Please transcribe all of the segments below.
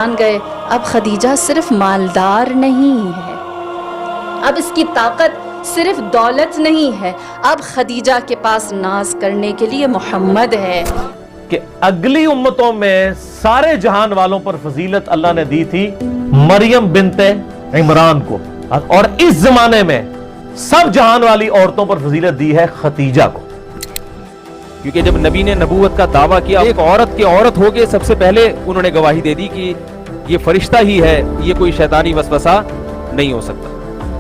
جان گئے اب خدیجہ صرف مالدار نہیں ہے، اب اس کی طاقت صرف دولت نہیں ہے، اب خدیجہ کے پاس ناز کرنے کے لیے محمد ہے۔ کہ اگلی امتوں میں سارے جہان والوں پر فضیلت اللہ نے دی تھی مریم بنت عمران کو، اور اس زمانے میں سب جہان والی عورتوں پر فضیلت دی ہے ختیجہ کو، کیونکہ جب نبی نے نبوت کا دعویٰ کیا، ایک عورت کی عورت ہو کے سب سے پہلے انہوں نے گواہی دے دی کہ یہ فرشتہ ہی ہے، یہ کوئی شیطانی وسوسہ نہیں ہو سکتا۔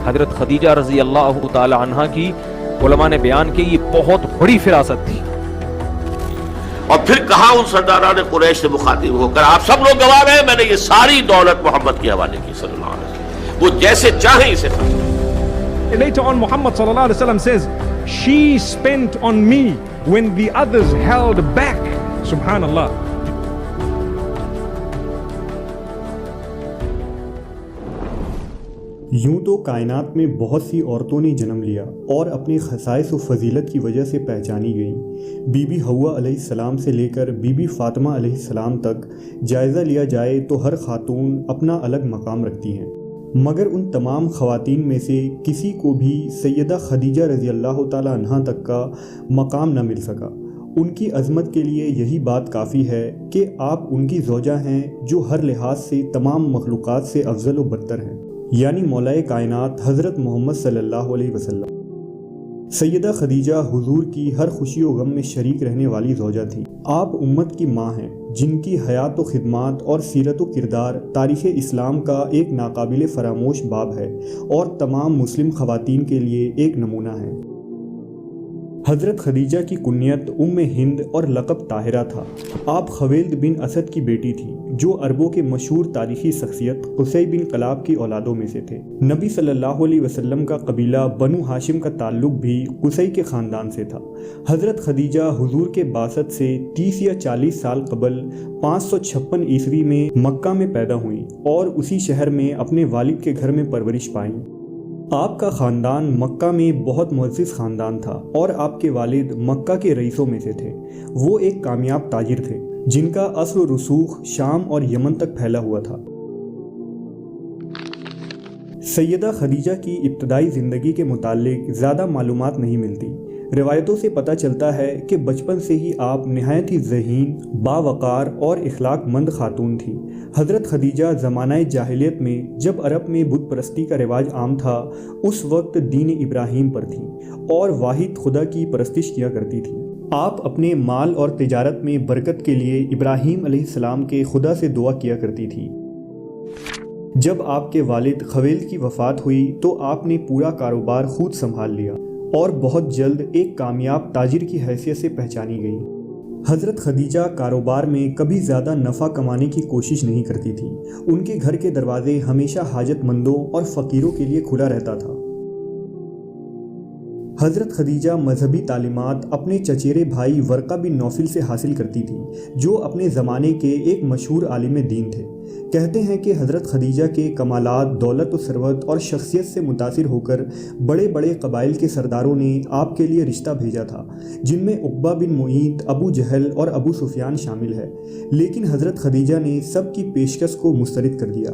حضرت خدیجہ رضی اللہ تعالی عنہ کی علماء نے بیان کی یہ بہت بڑی فراست تھی۔ اور پھر کہا ان سرداران قریش سے مخاطب ہو کر، آپ سب لوگ گواہ ہیں، میں نے یہ ساری دولت محمد کے حوالے کی صلی اللہ علیہ وسلم، وہ جیسے چاہیں اسے خرچ۔ Later on, Muhammad sallallahu alaihi wasallam says, "She spent on me when the others held back." Subhanallah. یوں تو کائنات میں بہت سی عورتوں نے جنم لیا اور اپنے خصائص و فضیلت کی وجہ سے پہچانی گئیں۔ بی بی حوا علیہ السلام سے لے کر بی بی فاطمہ علیہ السلام تک جائزہ لیا جائے تو ہر خاتون اپنا الگ مقام رکھتی ہیں، مگر ان تمام خواتین میں سے کسی کو بھی سیدہ خدیجہ رضی اللہ تعالی عنہا تک کا مقام نہ مل سکا۔ ان کی عظمت کے لیے یہی بات کافی ہے کہ آپ ان کی زوجہ ہیں جو ہر لحاظ سے تمام مخلوقات سے افضل و برتر ہیں، یعنی مولائے کائنات حضرت محمد صلی اللہ علیہ وسلم۔ سیدہ خدیجہ حضور کی ہر خوشی و غم میں شریک رہنے والی زوجہ تھی۔ آپ امت کی ماں ہیں جن کی حیات و خدمات اور سیرت و کردار تاریخ اسلام کا ایک ناقابل فراموش باب ہے اور تمام مسلم خواتین کے لیے ایک نمونہ ہے۔ حضرت خدیجہ کی کنیت ام ہند اور لقب طاہرہ تھا۔ آپ خویلد بن اسد کی بیٹی تھی جو عربوں کے مشہور تاریخی شخصیت قصی بن کلاب کی اولادوں میں سے تھے۔ نبی صلی اللہ علیہ وسلم کا قبیلہ بنو ہاشم کا تعلق بھی قصی کے خاندان سے تھا۔ حضرت خدیجہ حضور کے بعثت سے 30 یا 40 سال قبل 556 عیسوی میں مکہ میں پیدا ہوئیں اور اسی شہر میں اپنے والد کے گھر میں پرورش پائیں۔ آپ کا خاندان مکہ میں بہت معزز خاندان تھا اور آپ کے والد مکہ کے رئیسوں میں سے تھے۔ وہ ایک کامیاب تاجر تھے جن کا اثر و رسوخ شام اور یمن تک پھیلا ہوا تھا۔ سیدہ خدیجہ کی ابتدائی زندگی کے متعلق زیادہ معلومات نہیں ملتی۔ روایتوں سے پتہ چلتا ہے کہ بچپن سے ہی آپ نہایت ہی ذہین، باوقار اور اخلاق مند خاتون تھیں۔ حضرت خدیجہ زمانہ جاہلیت میں جب عرب میں بت پرستی کا رواج عام تھا، اس وقت دین ابراہیم پر تھیں اور واحد خدا کی پرستش کیا کرتی تھیں۔ آپ اپنے مال اور تجارت میں برکت کے لیے ابراہیم علیہ السلام کے خدا سے دعا کیا کرتی تھی۔ جب آپ کے والد خویلد کی وفات ہوئی تو آپ نے پورا کاروبار خود سنبھال لیا اور بہت جلد ایک کامیاب تاجر کی حیثیت سے پہچانی گئی۔ حضرت خدیجہ کاروبار میں کبھی زیادہ نفع کمانے کی کوشش نہیں کرتی تھی۔ ان کے گھر کے دروازے ہمیشہ حاجت مندوں اور فقیروں کے لیے کھلا رہتا تھا۔ حضرت خدیجہ مذہبی تعلیمات اپنے چچیرے بھائی ورقہ بن نوفل سے حاصل کرتی تھیں جو اپنے زمانے کے ایک مشہور عالم دین تھے۔ کہتے ہیں کہ حضرت خدیجہ کے کمالات، دولت و ثروت اور شخصیت سے متاثر ہو کر بڑے بڑے قبائل کے سرداروں نے آپ کے لیے رشتہ بھیجا تھا، جن میں عقبہ بن معیط، ابو جہل اور ابو سفیان شامل ہے، لیکن حضرت خدیجہ نے سب کی پیشکش کو مسترد کر دیا۔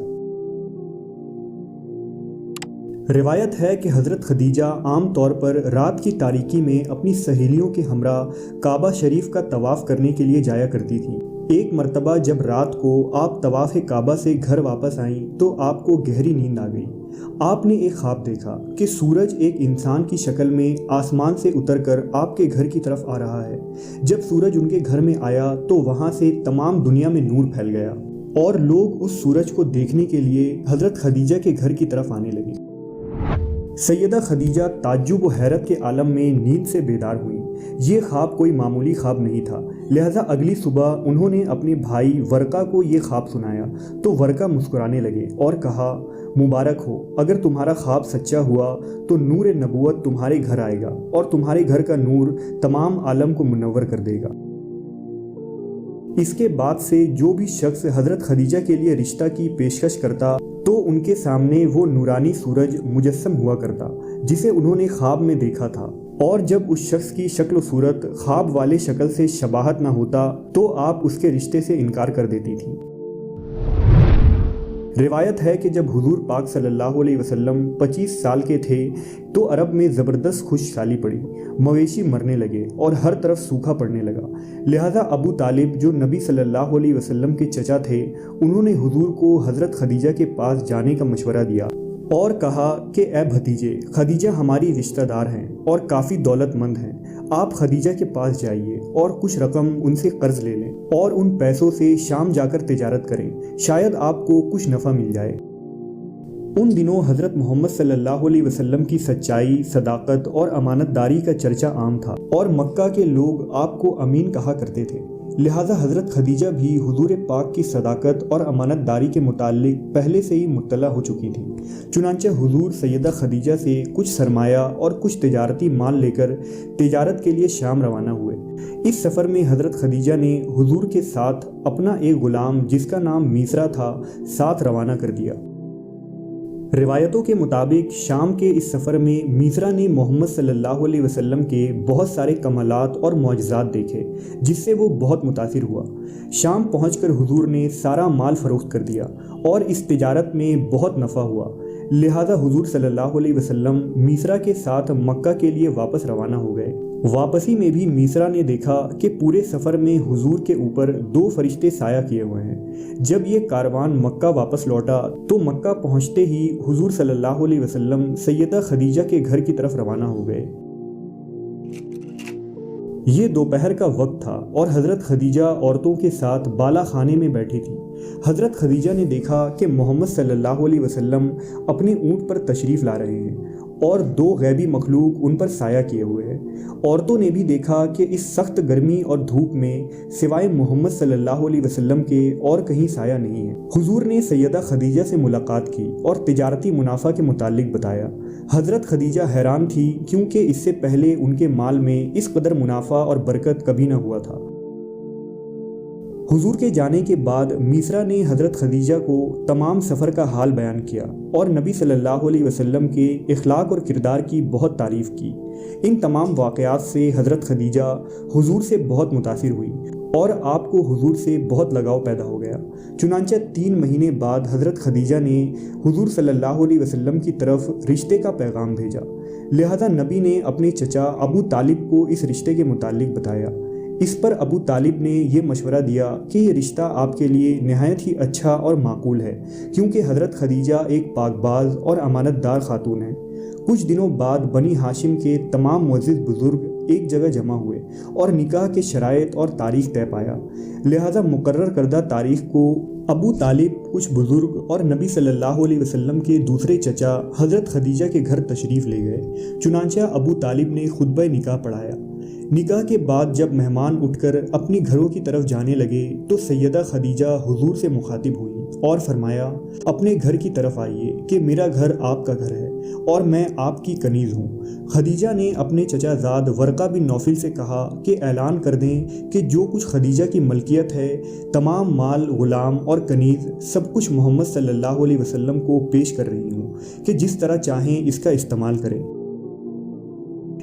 روایت ہے کہ حضرت خدیجہ عام طور پر رات کی تاریکی میں اپنی سہیلیوں کے ہمراہ کعبہ شریف کا طواف کرنے کے لیے جایا کرتی تھیں۔ ایک مرتبہ جب رات کو آپ طواف کعبہ سے گھر واپس آئیں تو آپ کو گہری نیند آ گئی۔ آپ نے ایک خواب دیکھا کہ سورج ایک انسان کی شکل میں آسمان سے اتر کر آپ کے گھر کی طرف آ رہا ہے۔ جب سورج ان کے گھر میں آیا تو وہاں سے تمام دنیا میں نور پھیل گیا اور لوگ اس سورج کو دیکھنے کے لیے حضرت خدیجہ کے گھر کی طرف آنے لگے۔ سیدہ خدیجہ تعجب و حیرت کے عالم میں نیند سے بیدار ہوئیں۔ یہ خواب کوئی معمولی خواب نہیں تھا، لہذا اگلی صبح انہوں نے اپنے بھائی ورقہ کو یہ خواب سنایا تو ورقہ مسکرانے لگے اور کہا، مبارک ہو، اگر تمہارا خواب سچا ہوا تو نور نبوت تمہارے گھر آئے گا اور تمہارے گھر کا نور تمام عالم کو منور کر دے گا۔ اس کے بعد سے جو بھی شخص حضرت خدیجہ کے لیے رشتہ کی پیشکش کرتا تو ان کے سامنے وہ نورانی سورج مجسم ہوا کرتا جسے انہوں نے خواب میں دیکھا تھا، اور جب اس شخص کی شکل و صورت خواب والے شکل سے شباہت نہ ہوتا تو آپ اس کے رشتے سے انکار کر دیتی تھیں۔ روایت ہے کہ جب حضور پاک صلی اللہ علیہ وسلم 25 سال کے تھے تو عرب میں زبردست خشک پڑی، مویشی مرنے لگے اور ہر طرف سوکھا پڑنے لگا۔ لہٰذا ابو طالب جو نبی صلی اللہ علیہ وسلم کے چچا تھے، انہوں نے حضور کو حضرت خدیجہ کے پاس جانے کا مشورہ دیا اور کہا کہ اے بھتیجے، خدیجہ ہماری رشتہ دار ہیں اور کافی دولت مند ہیں، آپ خدیجہ کے پاس جائیے اور کچھ رقم ان سے قرض لے لیں اور ان پیسوں سے شام جا کر تجارت کریں، شاید آپ کو کچھ نفع مل جائے۔ ان دنوں حضرت محمد صلی اللہ علیہ وسلم کی سچائی، صداقت اور امانت داری کا چرچا عام تھا اور مکہ کے لوگ آپ کو امین کہا کرتے تھے، لہٰذا حضرت خدیجہ بھی حضور پاک کی صداقت اور امانت داری کے متعلق پہلے سے ہی مطلع ہو چکی تھی۔ چنانچہ حضور سیدہ خدیجہ سے کچھ سرمایہ اور کچھ تجارتی مال لے کر تجارت کے لیے شام روانہ ہوئے۔ اس سفر میں حضرت خدیجہ نے حضور کے ساتھ اپنا ایک غلام جس کا نام میسرا تھا ساتھ روانہ کر دیا۔ روایتوں کے مطابق شام کے اس سفر میں میسرا نے محمد صلی اللہ علیہ وسلم کے بہت سارے کمالات اور معجزات دیکھے، جس سے وہ بہت متاثر ہوا۔ شام پہنچ کر حضور نے سارا مال فروخت کر دیا اور اس تجارت میں بہت نفع ہوا، لہذا حضور صلی اللہ علیہ وسلم میسرا کے ساتھ مکہ کے لیے واپس روانہ ہو گئے۔ واپسی میں بھی میسرا نے دیکھا کہ پورے سفر میں حضور کے اوپر 2 فرشتے سایہ کیے ہوئے ہیں۔ جب یہ کاروان مکہ واپس لوٹا تو مکہ پہنچتے ہی حضور صلی اللہ علیہ وسلم سیدہ خدیجہ کے گھر کی طرف روانہ ہو گئے۔ یہ دوپہر کا وقت تھا اور حضرت خدیجہ عورتوں کے ساتھ بالا خانے میں بیٹھی تھی۔ حضرت خدیجہ نے دیکھا کہ محمد صلی اللہ علیہ وسلم اپنے اونٹ پر تشریف لا رہے ہیں اور 2 غیبی مخلوق ان پر سایہ کیے ہوئے ہیں۔ عورتوں نے بھی دیکھا کہ اس سخت گرمی اور دھوپ میں سوائے محمد صلی اللہ علیہ وسلم کے اور کہیں سایہ نہیں ہے۔ حضور نے سیدہ خدیجہ سے ملاقات کی اور تجارتی منافع کے متعلق بتایا۔ حضرت خدیجہ حیران تھی کیونکہ اس سے پہلے ان کے مال میں اس قدر منافع اور برکت کبھی نہ ہوا تھا۔ حضور کے جانے کے بعد میسرا نے حضرت خدیجہ کو تمام سفر کا حال بیان کیا اور نبی صلی اللہ علیہ وسلم کے اخلاق اور کردار کی بہت تعریف کی۔ ان تمام واقعات سے حضرت خدیجہ حضور سے بہت متاثر ہوئی اور آپ کو حضور سے بہت لگاؤ پیدا ہو گیا۔ چنانچہ 3 مہینے بعد حضرت خدیجہ نے حضور صلی اللہ علیہ وسلم کی طرف رشتے کا پیغام بھیجا، لہذا نبی نے اپنے چچا ابو طالب کو اس رشتے کے متعلق بتایا۔ اس پر ابو طالب نے یہ مشورہ دیا کہ یہ رشتہ آپ کے لیے نہایت ہی اچھا اور معقول ہے، کیونکہ حضرت خدیجہ ایک پاک باز اور امانت دار خاتون ہیں۔ کچھ دنوں بعد بنی ہاشم کے تمام معزز بزرگ ایک جگہ جمع ہوئے اور نکاح کے شرائط اور تاریخ طے پایا، لہذا مقرر کردہ تاریخ کو ابو طالب، کچھ بزرگ اور نبی صلی اللہ علیہ وسلم کے دوسرے چچا حضرت خدیجہ کے گھر تشریف لے گئے۔ چنانچہ ابو طالب نے خطبہ نکاح پڑھایا۔ نکاح کے بعد جب مہمان اٹھ کر اپنی گھروں کی طرف جانے لگے تو سیدہ خدیجہ حضور سے مخاطب ہوئی اور فرمایا، اپنے گھر کی طرف آئیے کہ میرا گھر آپ کا گھر ہے اور میں آپ کی کنیز ہوں۔ خدیجہ نے اپنے چچا زاد ورقہ بن نوفل سے کہا کہ اعلان کر دیں کہ جو کچھ خدیجہ کی ملکیت ہے، تمام مال، غلام اور کنیز، سب کچھ محمد صلی اللہ علیہ وسلم کو پیش کر رہی ہوں کہ جس طرح چاہیں اس کا استعمال کریں۔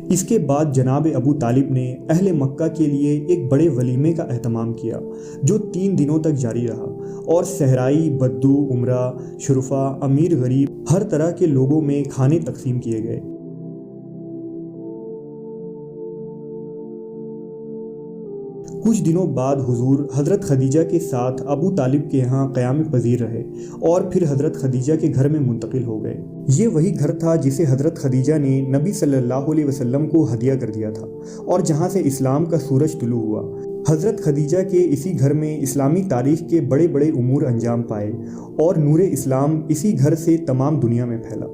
اس کے بعد جناب ابو طالب نے اہل مکہ کے لیے ایک بڑے ولیمے کا اہتمام کیا جو 3 دنوں تک جاری رہا اور صحرائی، بدو، عمرہ، شرفا، امیر، غریب، ہر طرح کے لوگوں میں کھانے تقسیم کیے گئے۔ کچھ دنوں بعد حضور حضرت خدیجہ کے ساتھ ابو طالب کے ہاں قیام پذیر رہے اور پھر حضرت خدیجہ کے گھر میں منتقل ہو گئے۔ یہ وہی گھر تھا جسے حضرت خدیجہ نے نبی صلی اللہ علیہ وسلم کو ہدیہ کر دیا تھا اور جہاں سے اسلام کا سورج طلوع ہوا۔ حضرت خدیجہ کے اسی گھر میں اسلامی تاریخ کے بڑے بڑے امور انجام پائے اور نور اسلام اسی گھر سے تمام دنیا میں پھیلا۔